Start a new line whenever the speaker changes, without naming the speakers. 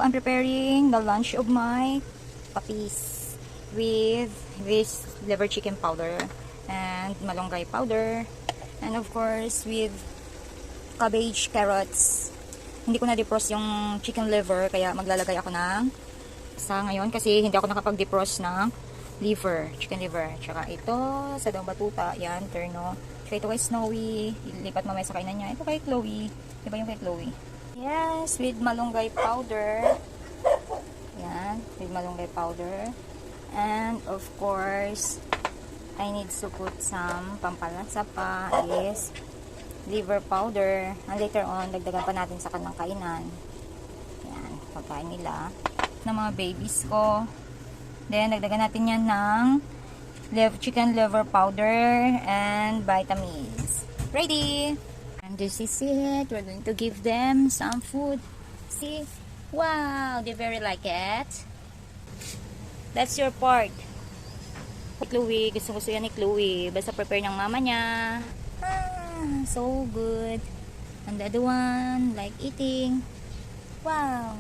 I'm preparing the lunch of my puppies with this liver chicken powder and malunggay powder, and of course with cabbage, carrots. Hindi ko na defrost yung chicken liver, kaya maglalagay ako ng sa ngayon kasi hindi ako nakapag-defrost ng liver, chicken liver. Tsaka ito sa daw batuta, yan, terno. Tsaka ito kay Snowy, ilipat mamaya sa kainan niya. Ito kay Chloe, diba yung kay Chloe? Yes, with malunggay powder. Yan, with malunggay powder. And of course, I need to put some pampalasa pa is liver powder. And later on, dagdagan pa natin sa kanang kainan. Yan, pagkain nila ng mga babies ko. Then, dagdagan natin yan ng chicken liver powder and vitamins. Ready! And this is it. We're going to give them some food. See? Wow! They very like it. That's your part. Chloe, gusto yan ni Chloe. Basta prepare ng mama niya. So good. And the other one, like eating. Wow!